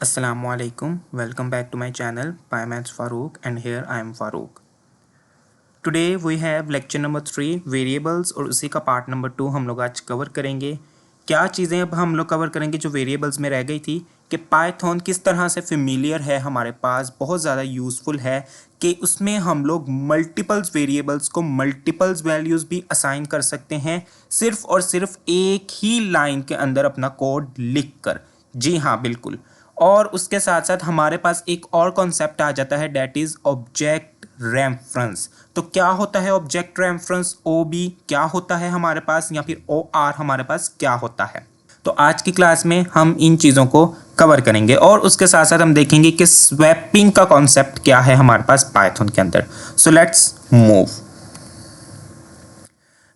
Assalamualaikum. Welcome back to my channel PyMaths Farouk, and here I am Farouk. Today we have lecture number 3 variables और उसी का part number 2 हम लोग आज cover करेंगे। क्या चीज़ें अब हम लोग कवर करेंगे जो वेरिएबल्स में रह गई थी कि पाइथन किस तरह से फेमिलियर है, हमारे पास बहुत ज़्यादा यूज़फुल है कि उसमें हम लोग मल्टीपल्स वेरिएबल्स को मल्टीपल्स वैल्यूज़ भी असाइन कर सकते हैं सिर्फ और सिर्फ एक ही लाइन के अंदर अपना कोड लिख कर। जी हाँ, बिल्कुल। और उसके साथ साथ हमारे पास एक और कॉन्सेप्ट आ जाता है, डेट इज़ ऑब्जेक्ट रेफरेंस। तो क्या होता है ऑब्जेक्ट रेफरेंस? OB क्या होता है हमारे पास, या फिर OR हमारे पास क्या होता है? तो आज की क्लास में हम इन चीज़ों को कवर करेंगे और उसके साथ साथ हम देखेंगे कि स्वैपिंग का कॉन्सेप्ट क्या है हमारे पास पाइथन के अंदर। So let's move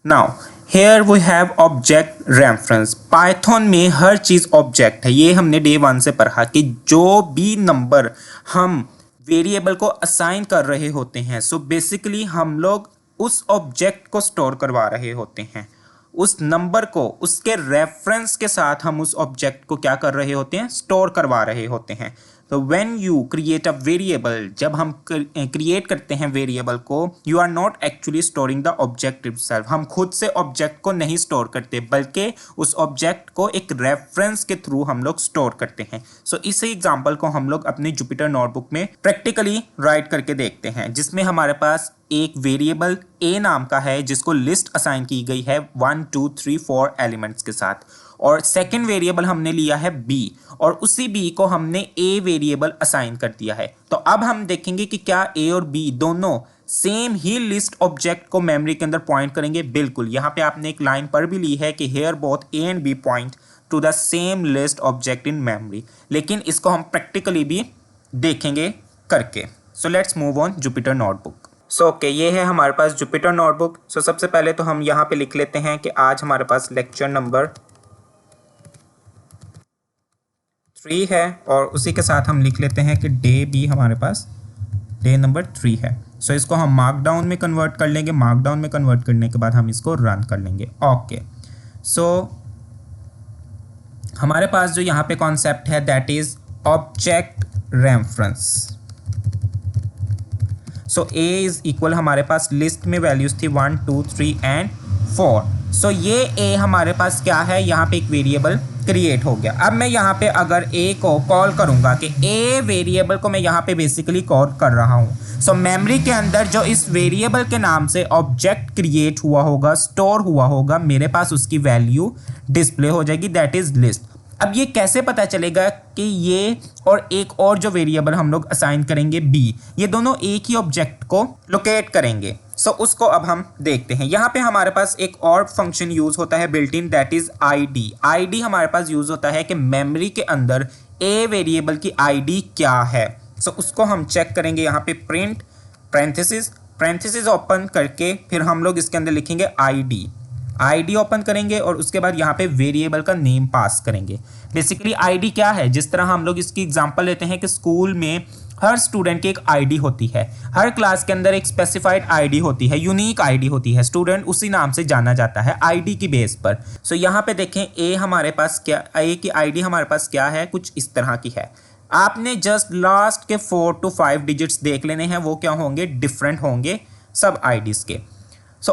now. Here we have object reference. Python में हर चीज़ ऑब्जेक्ट है। ये हमने डे 1 से पढ़ा कि जो भी नंबर हम वेरिएबल को असाइन कर रहे होते हैं, सो बेसिकली हम लोग उस ऑब्जेक्ट को स्टोर करवा रहे होते हैं। उस नंबर को उसके रेफरेंस के साथ हम उस ऑब्जेक्ट को क्या कर रहे होते हैं? स्टोर करवा रहे होते हैं। तो when you create a variable, जब हम क्रिएट करते हैं वेरिएबल को, you are not actually storing the object itself. हम खुद से ऑब्जेक्ट को नहीं स्टोर करते, बल्कि उस ऑब्जेक्ट को एक रेफरेंस के थ्रू हम लोग स्टोर करते हैं। सो इसी एग्जांपल को हम लोग अपनी जुपिटर नोटबुक में प्रैक्टिकली राइट करके देखते हैं, जिसमें हमारे पास एक वेरिएबल a नाम का है जिसको लिस्ट असाइन की गई है 1 2 3 4 एलिमेंट्स के साथ, और सेकंड वेरिएबल हमने लिया है b, और उसी b को हमने a वेरिएबल असाइन कर दिया है। तो अब हम देखेंगे कि क्या a और b दोनों सेम ही लिस्ट ऑब्जेक्ट को मेमोरी के अंदर पॉइंट करेंगे। बिल्कुल, यहाँ पे आपने एक लाइन पढ़ भी ली है कि here both a and b point to the same list object in memory, लेकिन इसको हम प्रैक्टिकली भी देखेंगे करके। So let's move on Jupyter notebook. Okay, ये है हमारे पास जुपिटर नोटबुक। सबसे पहले तो हम यहाँ पे लिख लेते हैं कि आज हमारे पास लेक्चर नंबर 3 है, और उसी के साथ हम लिख लेते हैं कि डे भी हमारे पास डे नंबर 3 है। इसको हम मार्कडाउन में कन्वर्ट कर लेंगे। मार्कडाउन में कन्वर्ट करने के बाद हम इसको रन कर लेंगे। ओके, हमारे पास जो यहाँ पे कॉन्सेप्ट है that is object reference. A is equal, हमारे पास लिस्ट में वैल्यूज थी 1 2 3 एंड 4। ये A हमारे पास क्या है, यहाँ पे एक वेरिएबल क्रिएट हो गया। अब मैं यहाँ पे अगर A को कॉल करूँगा कि A वेरिएबल को मैं यहाँ पे बेसिकली कॉल कर रहा हूँ। मेमोरी के अंदर जो इस वेरिएबल के नाम से ऑब्जेक्ट क्रिएट हुआ होगा, स्टोर हुआ होगा, मेरे पास उसकी वैल्यू डिस्प्ले हो जाएगी, दैट इज लिस्ट। अब ये कैसे पता चलेगा कि ये और एक और जो वेरिएबल हम लोग असाइन करेंगे b, ये दोनों एक ही ऑब्जेक्ट को लोकेट करेंगे? उसको अब हम देखते हैं। यहाँ पे हमारे पास एक और फंक्शन यूज होता है built in, that is id। id हमारे पास यूज होता है कि मेमोरी के अंदर a वेरिएबल की id क्या है। उसको हम चेक करेंगे। यहाँ पे प्रिंट पैरेंथेसिस ओपन करके फिर हम लोग इसके अंदर लिखेंगे id ओपन करेंगे, और उसके बाद यहाँ पे वेरिएबल का नेम पास करेंगे। बेसिकली id क्या है, जिस तरह हम लोग इसकी एग्जांपल लेते हैं कि स्कूल में हर स्टूडेंट की एक आईडी होती है, हर क्लास के अंदर एक स्पेसिफाइड आईडी होती है, यूनिक आईडी होती है, स्टूडेंट उसी नाम से जाना जाता है आईडी की बेस पर। यहाँ पे देखें a हमारे पास क्या, a की आईडी हमारे पास क्या है, कुछ इस तरह की है। आपने जस्ट लास्ट के 4 to 5 डिजिट्स देख लेने हैं, वो क्या होंगे, डिफरेंट होंगे सब आईडीज के।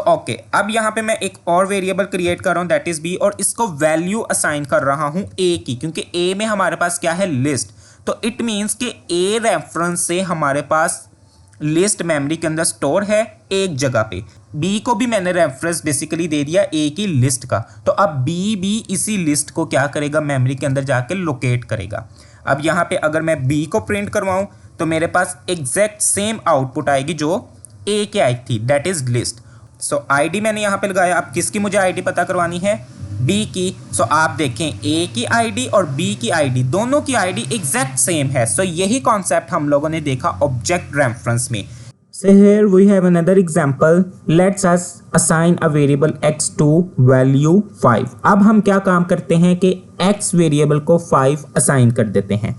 ओके, अब यहाँ पे मैं एक और वेरिएबल क्रिएट कर रहा हूँ दैट इज b, और इसको वैल्यू असाइन कर रहा हूँ a की, क्योंकि a में हमारे पास क्या है, लिस्ट। तो इट मीन्स कि a रेफरेंस से हमारे पास लिस्ट मेमोरी के अंदर स्टोर है एक जगह पे। b को भी मैंने रेफरेंस बेसिकली दे दिया a की लिस्ट का। तो अब b भी इसी लिस्ट को क्या करेगा, मेमोरी के अंदर जाके लोकेट करेगा। अब यहाँ पे अगर मैं b को प्रिंट करवाऊँ तो मेरे पास एग्जैक्ट सेम आउटपुट आएगी जो a की आई थी, दैट इज लिस्ट। आईडी मैंने यहाँ पे लगाया। अब किसकी मुझे आईडी पता करवानी है, b की। आप देखें a की आईडी और b की आईडी, दोनों की आईडी एग्जैक्ट सेम है। यही कॉन्सेप्ट हम लोगों ने देखा ऑब्जेक्ट रेफरेंस में। Here we have another example. Let's us assign a variable x to value 5. अब हम क्या काम करते हैं कि x वेरिएबल को 5 असाइन कर देते हैं।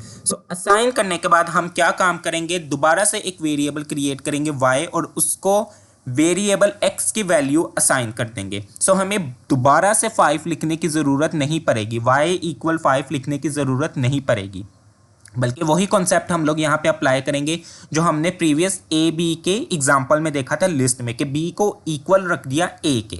असाइन करने के बाद हम क्या काम करेंगे, दोबारा से एक वेरिएबल क्रिएट करेंगे y, और उसको वेरिएबल x की वैल्यू असाइन कर देंगे। हमें दोबारा से 5 लिखने की ज़रूरत नहीं पड़ेगी, y इक्वल 5 लिखने की ज़रूरत नहीं पड़ेगी। बल्कि वही कॉन्सेप्ट हम लोग यहाँ पे अप्लाई करेंगे जो हमने प्रीवियस ए बी के एग्जाम्पल में देखा था लिस्ट में, कि बी को इक्वल रख दिया ए के।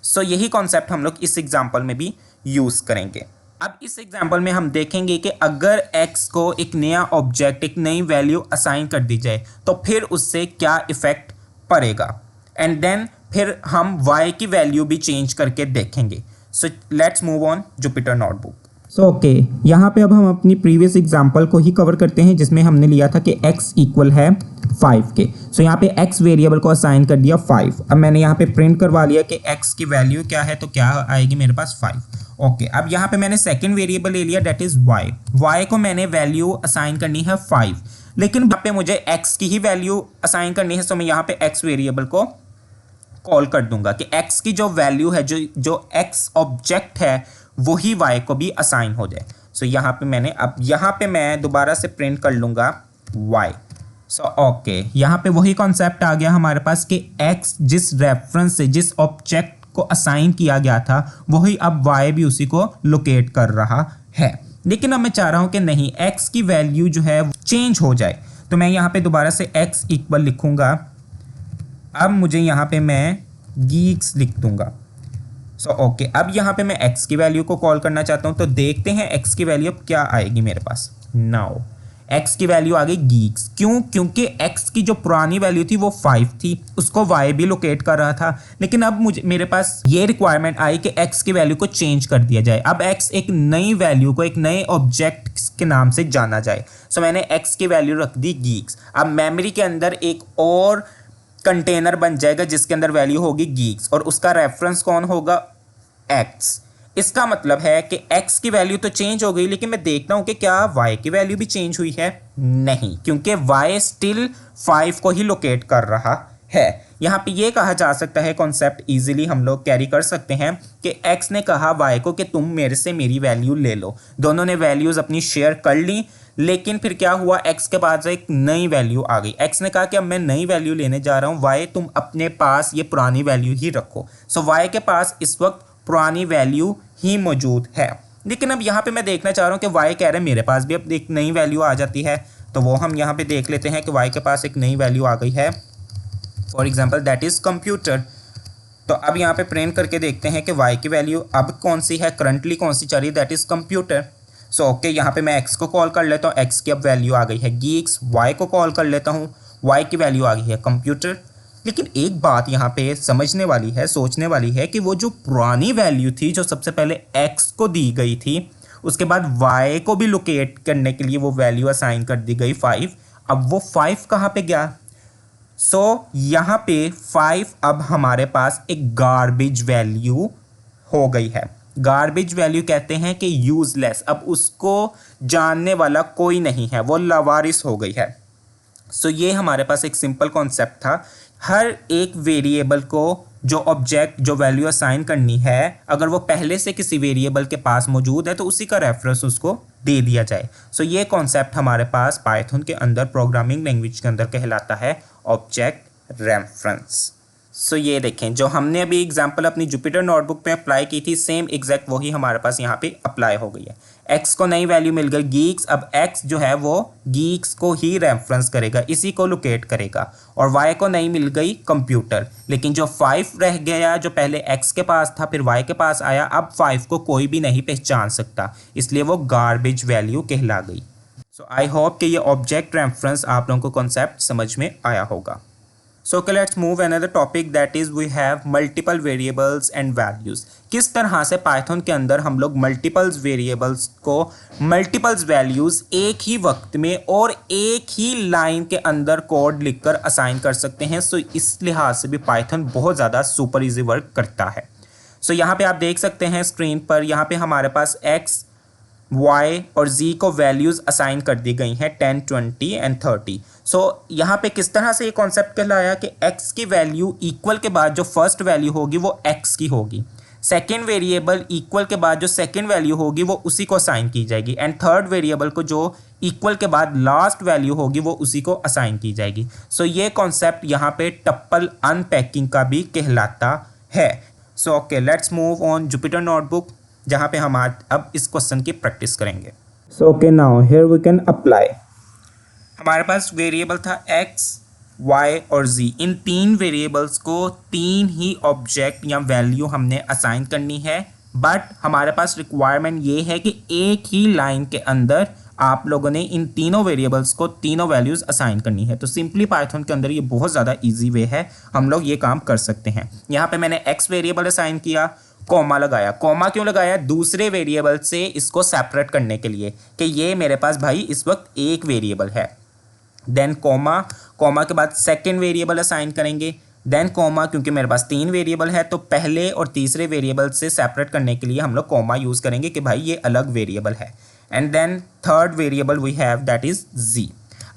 सो यही कॉन्सेप्ट हम लोग इस एग्जाम्पल में भी यूज़ करेंगे। अब इस एग्जाम्पल में हम देखेंगे कि अगर x को एक नया ऑब्जेक्ट, एक नई वैल्यू असाइन कर दी जाए तो फिर उससे क्या इफेक्ट पड़ेगा, एंड देन फिर हम y की वैल्यू भी चेंज करके देखेंगे। सो let's move on Jupyter notebook. Okay, यहाँ पे अब हम अपनी प्रीवियस एग्जांपल को ही कवर करते हैं जिसमें हमने लिया था कि x इक्वल है 5 के। सो यहाँ पे x वेरिएबल को असाइन कर दिया 5। अब मैंने यहाँ पे प्रिंट करवा लिया कि x की वैल्यू क्या है, तो क्या आएगी मेरे पास 5। ओके, अब यहाँ पे मैंने सेकंड वेरिएबल ले लिया, डेट इज y को मैंने वैल्यू असाइन करनी है 5, लेकिन यहाँ पे मुझे x की ही वैल्यू असाइन करनी है। सो मैं यहाँ पे x वेरिएबल को कॉल कर दूंगा कि x की जो वैल्यू है, जो x ऑब्जेक्ट है वही y को भी असाइन हो जाए। सो यहाँ पे मैंने, अब यहाँ पे मैं दोबारा से प्रिंट कर लूँगा y। सो ओके, यहाँ पे वही कॉन्सेप्ट आ गया हमारे पास कि x जिस रेफरेंस से, जिस ऑब्जेक्ट को असाइन किया गया था, वही अब y भी उसी को लोकेट कर रहा है। लेकिन अब मैं चाह रहा हूँ कि नहीं, x की वैल्यू जो है चेंज हो जाए, तो मैं यहाँ पे दोबारा से x इक्वल लिखूँगा। अब मुझे यहाँ पे मैं गीक्स लिख दूँगा। सो ओके, अब यहाँ पे मैं x की वैल्यू को कॉल करना चाहता हूँ, तो देखते हैं x की वैल्यू अब क्या आएगी मेरे पास। नाउ x की वैल्यू आ गई गीक्स। क्यों? क्योंकि x की जो पुरानी वैल्यू थी वो 5 थी, उसको y भी लोकेट कर रहा था। लेकिन अब मेरे पास ये रिक्वायरमेंट आई कि x की वैल्यू को चेंज कर दिया जाए। अब x एक नई वैल्यू को, एक नए ऑब्जेक्ट के नाम से जाना जाए। सो मैंने x की वैल्यू रख दी गीक्स। अब मेमोरी के अंदर एक और कंटेनर बन जाएगा जिसके अंदर वैल्यू होगी गीक्स, और उसका रेफरेंस कौन होगा? x। इसका मतलब है कि x की वैल्यू तो चेंज हो गई, लेकिन मैं देखता हूं कि क्या y की वैल्यू भी चेंज हुई है। नहीं, क्योंकि y स्टिल 5 को ही लोकेट कर रहा है। यहाँ पे ये कहा जा सकता है, कॉन्सेप्ट इजीली हम लोग कैरी कर सकते हैं कि x ने कहा y को कि तुम मेरे से मेरी वैल्यू ले लो। दोनों ने वैल्यूज अपनी शेयर कर ली, लेकिन फिर क्या हुआ, x के पास एक नई वैल्यू आ गई। x ने कहा कि अब मैं नई वैल्यू लेने जा रहा हूँ, y तुम अपने पास ये पुरानी वैल्यू ही रखो। सो y के पास इस वक्त पुरानी वैल्यू ही मौजूद है। लेकिन अब यहाँ पे मैं देखना चाह रहा हूँ कि y कह रहे हैं मेरे पास भी अब एक नई वैल्यू आ जाती है, तो वो हम यहाँ पे देख लेते हैं कि y के पास एक नई वैल्यू आ गई है, for example that is computer. तो अब यहाँ पे प्रिंट करके देखते हैं कि y की वैल्यू अब कौन सी है, करंटली कौन सी चल रही है, that is computer. So okay, यहाँ पे मैं x को कॉल कर लेता हूँ, x की अब वैल्यू आ गई है गीक्स। y को कॉल कर लेता हूँ, y की वैल्यू आ गई है कंप्यूटर। लेकिन एक बात यहाँ पे समझने वाली है, सोचने वाली है कि वो जो पुरानी वैल्यू थी, जो सबसे पहले x को दी गई थी, उसके बाद y को भी लोकेट करने के लिए वो वैल्यू असाइन कर दी गई 5। अब वो 5 कहाँ पे गया? सो यहाँ पे 5 अब हमारे पास एक गार्बेज वैल्यू हो गई है। गार्बेज वैल्यू कहते हैं कि यूजलेस, अब उसको जानने वाला कोई नहीं है, वो लावारिस हो गई है। सो ये हमारे पास एक सिंपल कॉन्सेप्ट था। हर एक वेरिएबल को जो ऑब्जेक्ट, जो वैल्यू असाइन करनी है, अगर वो पहले से किसी वेरिएबल के पास मौजूद है तो उसी का रेफरेंस उसको दे दिया जाए। सो ये कॉन्सेप्ट हमारे पास पाइथन के अंदर, प्रोग्रामिंग लैंग्वेज के अंदर कहलाता है ऑब्जेक्ट रेफरेंस। सो ये देखें, जो हमने अभी एग्जांपल अपनी जुपिटर नोटबुक पे अप्लाई की थी, सेम एग्जैक्ट वही हमारे पास यहाँ पे अप्लाई हो गई है। x को नई वैल्यू मिल गई गीक्स। अब x जो है वो गीक्स को ही रेफरेंस करेगा, इसी को लोकेट करेगा। और y को नई मिल गई कंप्यूटर, लेकिन जो 5 रह गया, जो पहले x के पास था फिर y के पास आया, अब 5 को कोई भी नहीं पहचान सकता, इसलिए वो गार्बेज वैल्यू कहला गई। सो आई होप कि ये ऑब्जेक्ट रेफरेंस आप लोगों को कॉन्सेप्ट समझ में आया होगा। So okay, let's move another topic, that is we have multiple variables and values। किस तरह से पाइथन के अंदर हम लोग मल्टीपल्स वेरिएबल्स को मल्टीपल्स वैल्यूज़ एक ही वक्त में और एक ही लाइन के अंदर कोड लिखकर असाइन कर सकते हैं। सो इस लिहाज से भी पाइथन बहुत ज़्यादा सुपर इजी वर्क करता है। सो यहाँ पे आप देख सकते हैं स्क्रीन पर, यहाँ पे हमारे पास x, y और z को वैल्यूज़ असाइन कर दी गई हैं 10, 20 एंड 30। सो यहाँ पे किस तरह से ये कॉन्सेप्ट कहलाया कि x की वैल्यू इक्वल के बाद जो फर्स्ट वैल्यू होगी वो x की होगी, सेकेंड वेरिएबल इक्वल के बाद जो सेकेंड वैल्यू होगी वो उसी को असाइन की जाएगी, एंड थर्ड वेरिएबल को जो इक्वल के बाद लास्ट वैल्यू होगी वो उसी को असाइन की जाएगी। सो ये कॉन्सेप्ट यहाँ पे टप्पल अनपैकिंग का भी कहलाता है। So okay, let's move on Jupyter notebook, जहाँ पे हम आज अब इस क्वेश्चन की प्रैक्टिस करेंगे। So okay now here we can apply. हमारे पास वेरिएबल था x, y और z। इन तीन वेरिएबल्स को तीन ही ऑब्जेक्ट या वैल्यू हमने असाइन करनी है, बट हमारे पास रिक्वायरमेंट ये है कि एक ही लाइन के अंदर आप लोगों ने इन तीनों वेरिएबल्स को तीनों वैल्यूज़ असाइन करनी है। तो सिंपली पाइथन के अंदर ये बहुत ज़्यादा इजी वे है, हम लोग ये काम कर सकते हैं। यहाँ पे मैंने x वेरिएबल असाइन किया, कॉमा लगाया। कॉमा क्यों लगाया? दूसरे वेरिएबल से इसको सेपरेट करने के लिए कि ये मेरे पास भाई इस वक्त एक वेरिएबल है। देन कॉमा, कॉमा के बाद सेकेंड वेरिएबल असाइन करेंगे। देन कॉमा, क्योंकि मेरे पास तीन वेरिएबल है तो पहले और तीसरे वेरिएबल से सेपरेट करने के लिए हम लोग कॉमा यूज़ करेंगे कि भाई ये अलग वेरिएबल है। And then third variable we have that is z।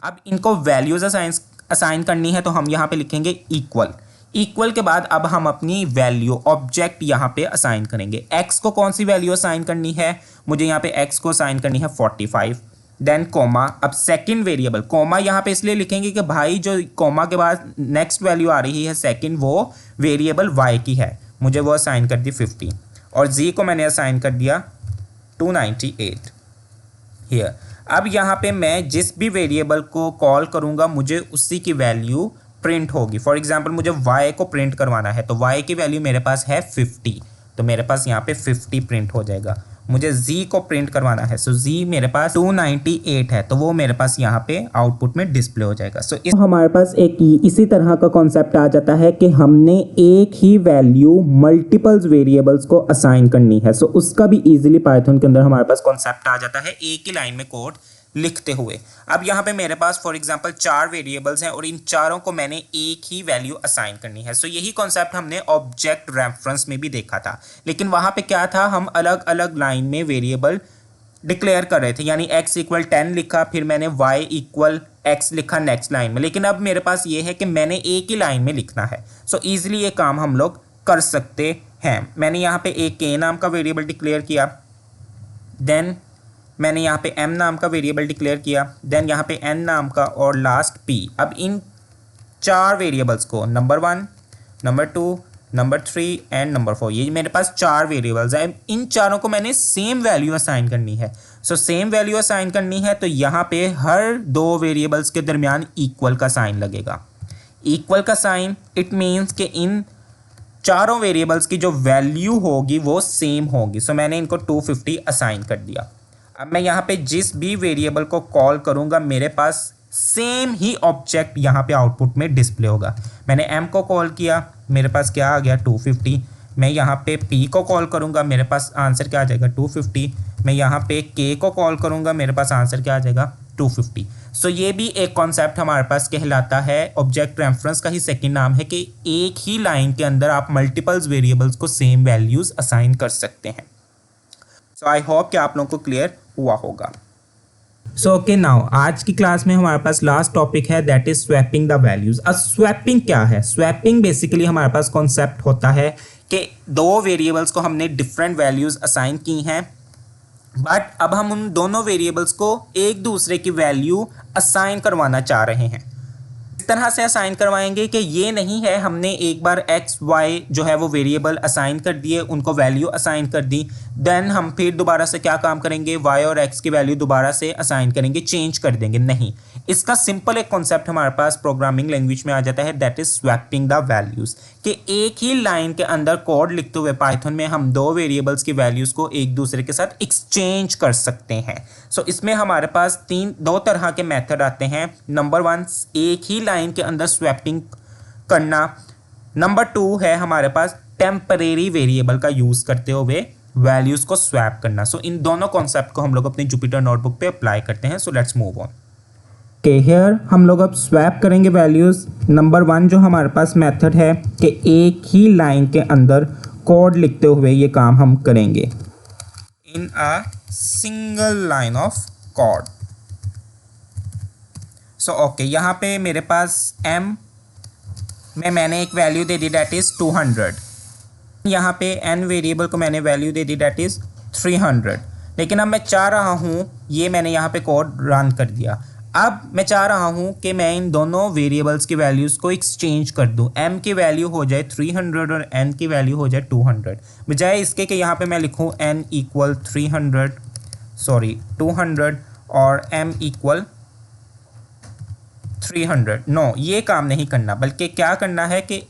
अब इनको वैल्यूज़ असाइन करनी है तो हम यहाँ पे लिखेंगे इक्वल। इक्वल के बाद अब हम अपनी वैल्यू ऑब्जेक्ट यहाँ पे असाइन करेंगे। x को कौन सी वैल्यू असाइन करनी है? मुझे यहाँ पे x को असाइन करनी है 45। देन कॉमा, अब सेकंड वेरिएबल, कॉमा यहाँ पे इसलिए लिखेंगे कि भाई जो कॉमा के बाद नेक्स्ट वैल्यू आ रही है सेकंड, वो वेरिएबल y की है, मुझे वो असाइन कर दी 50 और z को मैंने असाइन कर दिया 298 हियर। अब यहाँ पे मैं जिस भी वेरिएबल को कॉल करूँगा मुझे उसी की वैल्यू प्रिंट होगी। फॉर एग्जांपल मुझे y को प्रिंट करवाना है तो y की वैल्यू मेरे पास है 50, तो मेरे पास यहाँ पे 50 प्रिंट हो जाएगा। मुझे z को प्रिंट करवाना है, सो z मेरे पास 298 है, तो वो मेरे पास यहाँ पे आउटपुट में डिस्प्ले हो जाएगा। सो इस हमारे पास एक इसी तरह का कॉन्सेप्ट आ जाता है कि हमने एक ही वैल्यू मल्टीपल्स वेरिएबल्स को असाइन करनी है। सो उसका भी इजीली पाइथन के अंदर हमारे पास कॉन्सेप्ट आ जाता है एक ही लाइन में कोड लिखते हुए। अब यहाँ पे मेरे पास फॉर एग्जांपल 4 वेरिएबल्स हैं और इन चारों को मैंने एक ही वैल्यू असाइन करनी है। सो यही कॉन्सेप्ट हमने ऑब्जेक्ट रेफरेंस में भी देखा था, लेकिन वहाँ पे क्या था, हम अलग अलग लाइन में वेरिएबल डिक्लेयर कर रहे थे, यानी x इक्वल 10 लिखा, फिर मैंने y इक्वल x लिखा नेक्स्ट लाइन में। लेकिन अब मेरे पास ये है कि मैंने एक ही लाइन में लिखना है। सो ईजिली ये काम हम लोग कर सकते हैं। मैंने यहाँ पे एक k नाम का वेरिएबल डिक्लेयर किया, देन मैंने यहाँ पे m नाम का वेरिएबल डिक्लेयर किया, देन यहाँ पे n नाम का और लास्ट p। अब इन 4 वेरिएबल्स को number 1, number 2, number 3 and number 4, ये मेरे पास 4 वेरिएबल्स हैं। इन चारों को मैंने सेम वैल्यू असाइन करनी है। सो सेम वैल्यू असाइन करनी है तो यहाँ पे हर 2 वेरिएबल्स के दरमियान इक्वल का साइन लगेगा। इक्वल का साइन इट मीन्स कि इन चारों वेरिएबल्स की जो वैल्यू होगी वो सेम होगी। सो मैंने इनको 250 असाइन कर दिया। अब मैं यहाँ पे जिस भी वेरिएबल को कॉल करूँगा मेरे पास सेम ही ऑब्जेक्ट यहाँ पे आउटपुट में डिस्प्ले होगा। मैंने m को कॉल किया, मेरे पास क्या आ गया 250। मैं यहाँ पे p को कॉल करूँगा, मेरे पास आंसर क्या आ जाएगा 250। मैं यहाँ पे k को कॉल करूँगा, मेरे पास आंसर क्या आ जाएगा 250। सो ये भी एक कॉन्सेप्ट हमारे पास कहलाता है, ऑब्जेक्ट रेफरेंस का ही सेकेंड नाम है कि एक ही लाइन के अंदर आप मल्टीपल्स वेरिएबल्स को सेम वैल्यूज़ असाइन कर सकते हैं। सो आई होप कि आप लोगों को क्लियर हुआ होगा। सो ओके नाउ आज की क्लास में हमारे पास लास्ट टॉपिक है that is swapping the values. अब स्वैपिंग क्या है? स्वैपिंग बेसिकली हमारे पास कॉन्सेप्ट होता है कि 2 वेरिएबल्स को हमने डिफरेंट वैल्यूज असाइन की हैं, बट अब हम उन दोनों वेरिएबल्स को एक दूसरे की वैल्यू असाइन करवाना चाह रहे हैं। इस तरह से असाइन करवाएंगे कि ये नहीं है हमने एक बार x y जो है वो वेरिएबल असाइन कर दिए, उनको वैल्यू असाइन कर दी, देन हम फिर दोबारा से क्या काम करेंगे, y और x की वैल्यू दोबारा से असाइन करेंगे, चेंज कर देंगे। नहीं, इसका सिंपल एक कॉन्सेप्ट हमारे पास प्रोग्रामिंग लैंग्वेज में आ जाता है that is swapping the values, कि एक ही लाइन के अंदर कोड लिखते हुए पाइथन में हम 2 वेरिएबल्स की वैल्यूज को एक दूसरे के साथ एक्सचेंज कर सकते हैं। सो इसमें हमारे पास 2 तरह के मेथड आते हैं। नंबर 1 एक ही लाइन के अंदर स्वैपिंग करना, नंबर 2 है हमारे पास टेम्परेरी वेरिएबल का यूज करते हुए वैल्यूज को स्वैप करना। सो इन दोनों कॉन्सेप्ट को हम लोग अपनी जुपिटर नोटबुक पे अप्लाई करते हैं। सो लेट्स मूव ऑन। के हियर हम लोग अब स्वैप करेंगे वैल्यूज। नंबर 1 जो हमारे पास मेथड है कि एक ही लाइन के अंदर कोड लिखते हुए ये काम हम करेंगे in a single line of code. So okay, यहाँ पे मेरे पास m में मैंने एक वैल्यू दे दी दैट इज 200। यहाँ पे n वेरिएबल को मैंने वैल्यू दे दी दैट इज 300। लेकिन अब मैं चाह रहा हूँ, ये मैंने यहाँ पे कोड रन कर दिया, अब मैं चाह रहा हूँ कि मैं इन दोनों वेरिएबल्स की वैल्यूज़ को एक्सचेंज कर दूँ। m की वैल्यू हो जाए 300 और n की वैल्यू हो जाए 200, बजाय इसके कि यहाँ पे मैं लिखूँ n इक्वल 300। 200 और m इक्वल 300। नो, ये काम नहीं करना, बल्कि क्या करना है कि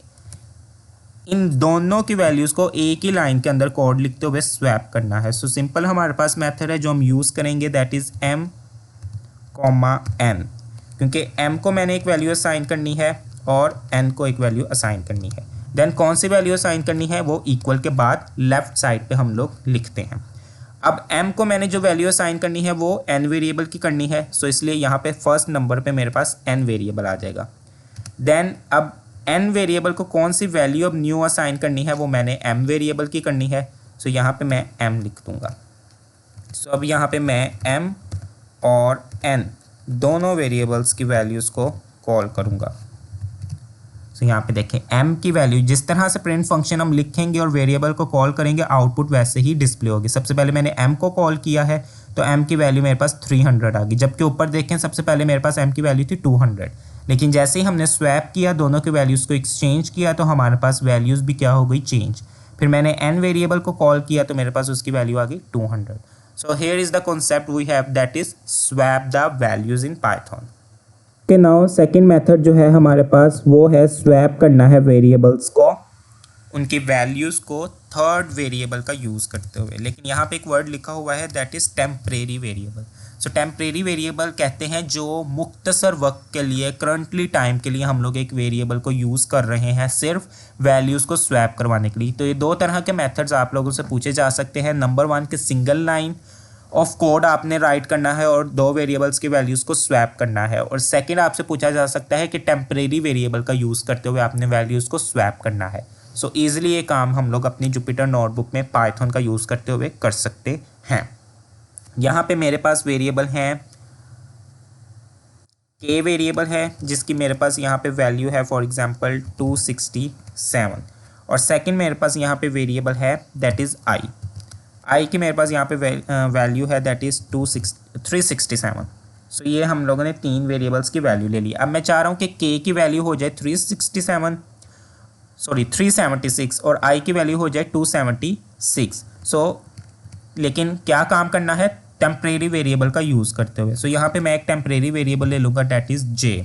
इन दोनों की वैल्यूज़ को एक ही लाइन के अंदर कोड लिखते हुए स्वैप करना है। सो सिंपल हमारे पास मेथड है जो हम यूज़ करेंगे, दैट इज़ m, n, क्योंकि m को मैंने एक वैल्यू असाइन करनी है और n को एक वैल्यू असाइन करनी है। देन कौन सी वैल्यू असाइन करनी है वो इक्वल के बाद लेफ्ट साइड पे हम लोग लिखते हैं। अब m को मैंने जो वैल्यू असाइन करनी है वो n वेरिएबल की करनी है, सो इसलिए यहाँ पे फर्स्ट नंबर पे मेरे पास n वेरिएबल आ जाएगा। देन अब n वेरिएबल को कौन सी वैल्यू अब न्यू असाइन करनी है वो मैंने m वेरिएबल की करनी है, सो यहाँ पे मैं m लिख दूँगा। सो अब यहाँ पे मैं m और n दोनों वेरिएबल्स की वैल्यूज़ को कॉल करूँगा। सो यहाँ पे देखें m की वैल्यू जिस तरह से प्रिंट फंक्शन हम लिखेंगे और वेरिएबल को कॉल करेंगे आउटपुट वैसे ही डिस्प्ले होगी। सबसे पहले मैंने m को कॉल किया है तो m की वैल्यू मेरे पास 300 आ गई, जबकि ऊपर देखें सबसे पहले मेरे पास m की वैल्यू थी 200। लेकिन जैसे ही हमने स्वैप किया, दोनों के वैल्यूज़ को एक्सचेंज किया, तो हमारे पास वैल्यूज़ भी क्या हो गई, चेंज। फिर मैंने n वेरिएबल को कॉल किया तो मेरे पास उसकी वैल्यू आ गई 200। So here is the concept we have, that is swap the values in Python. Okay now second method जो है हमारे पास वो है स्वैप करना है वेरिएबल्स को, उनकी वैल्यूज़ को थर्ड वेरिएबल का यूज़ करते हुए। लेकिन यहाँ पे एक वर्ड लिखा हुआ है that is temporary variable. So temporary variable कहते हैं जो मुख्तसर वक्त के लिए, करंटली टाइम के लिए हम लोग एक वेरिएबल को यूज़ कर रहे हैं सिर्फ वैल्यूज़ को स्वैप करवाने के लिए। तो ये दो तरह के मेथड्स आप लोगों से पूछे जा सकते हैं। नंबर 1 कि सिंगल लाइन ऑफ कोड आपने राइट करना है और दो वेरिएबल्स की वैल्यूज़ को स्वैप करना है, और सेकंड आपसे पूछा जा सकता है कि टेम्परेरी वेरिएबल का यूज़ करते हुए आपने वैल्यूज़ को स्वैप करना है। सो ईजिली ये काम हम लोग अपनी जुपिटर नोटबुक में पाइथन का यूज़ करते हुए कर सकते हैं। यहाँ पे मेरे पास वेरिएबल हैं, k वेरिएबल है जिसकी मेरे पास यहाँ पे वैल्यू है फॉर एग्जांपल 267, और सेकंड मेरे पास यहाँ पे वेरिएबल है दैट इज़ i की मेरे पास यहाँ पे वैल्यू है दैट इज़ 367। सो ये हम लोगों ने तीन वेरिएबल्स की वैल्यू ले ली। अब मैं चाह रहा हूँ कि k की वैल्यू हो जाए 376 और i की वैल्यू हो जाए 276। सो लेकिन क्या काम करना है, टेम्परेरी वेरिएबल का यूज़ करते हुए। सो यहाँ पे मैं एक टेम्परेरी वेरिएबल ले लूँगा दैट इज़ j।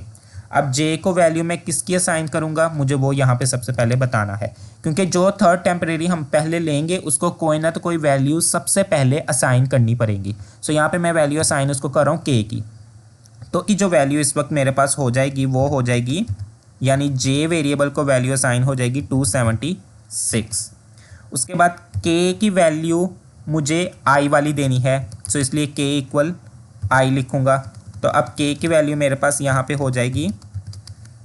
अब j को वैल्यू मैं किसकी असाइन करूँगा, मुझे वो यहाँ पे सबसे पहले बताना है, क्योंकि जो थर्ड टेम्परेरी हम पहले लेंगे उसको कोई ना तो कोई वैल्यू सबसे पहले असाइन करनी पड़ेगी। सो यहाँ पे मैं वैल्यू असाइन उसको कर रहा हूँ k की। तो की जो वैल्यू इस वक्त मेरे पास हो जाएगी वो हो जाएगी, यानी j वेरिएबल को वैल्यू असाइन हो जाएगी 276। उसके बाद k की वैल्यू मुझे i वाली देनी है, सो इसलिए k इक्वल i लिखूँगा। तो अब k की वैल्यू मेरे पास यहाँ पे हो जाएगी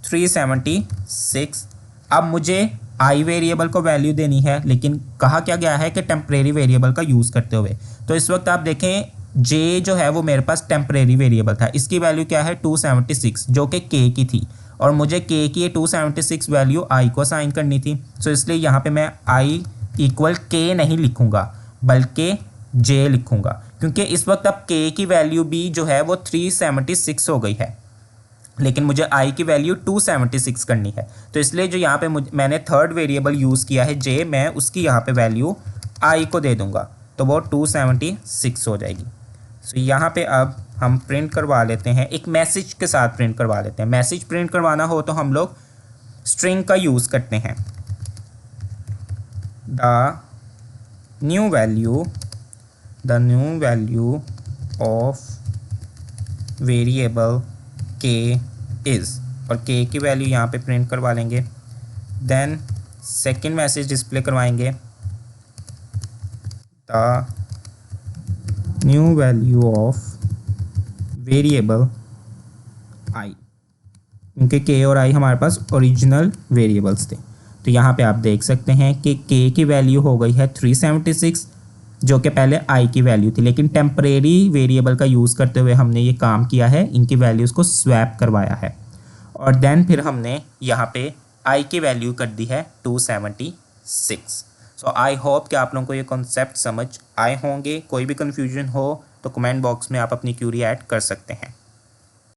376। अब मुझे i वेरिएबल को वैल्यू देनी है, लेकिन कहा क्या गया है कि टेम्परेरी वेरिएबल का यूज़ करते हुए। तो इस वक्त आप देखें j जो है वो मेरे पास टेम्परेरी वेरिएबल था, इसकी वैल्यू क्या है 276 जो कि k की थी, और मुझे k की ये 276 वैल्यू i को असाइन करनी थी। सो इसलिए यहाँ पे मैं i इक्वल k नहीं लिखूँगा बल्कि j लिखूँगा, क्योंकि इस वक्त अब k की वैल्यू भी जो है वो 376 हो गई है, लेकिन मुझे i की वैल्यू 276 करनी है। तो इसलिए जो यहाँ पे मैंने थर्ड वेरिएबल यूज़ किया है j, मैं उसकी यहाँ पे वैल्यू i को दे दूँगा, तो वो 276 हो जाएगी। सो यहाँ पे अब हम प्रिंट करवा लेते हैं, एक मैसेज के साथ प्रिंट करवा लेते हैं। मैसेज प्रिंट करवाना हो तो हम लोग स्ट्रिंग का यूज़ करते हैं। The new value of variable k is, और k की वैल्यू यहाँ पे प्रिंट करवा लेंगे। देन सेकेंड मैसेज डिस्प्ले करवाएंगे, the new value of variable i, क्योंकि k और i हमारे पास ओरिजिनल वेरिएबल्स थे। तो यहाँ पे आप देख सकते हैं कि k की वैल्यू हो गई है 376 जो कि पहले i की वैल्यू थी, लेकिन टेम्परेरी वेरिएबल का यूज़ करते हुए हमने ये काम किया है, इनकी वैल्यूज़ को स्वैप करवाया है, और देन फिर हमने यहाँ पे i की वैल्यू कर दी है 276। सो आई होप कि आप लोगों को ये कॉन्सेप्ट समझ आए होंगे। कोई भी कन्फ्यूजन हो तो कमेंट बॉक्स में आप अपनी क्यूरी ऐड कर सकते हैं।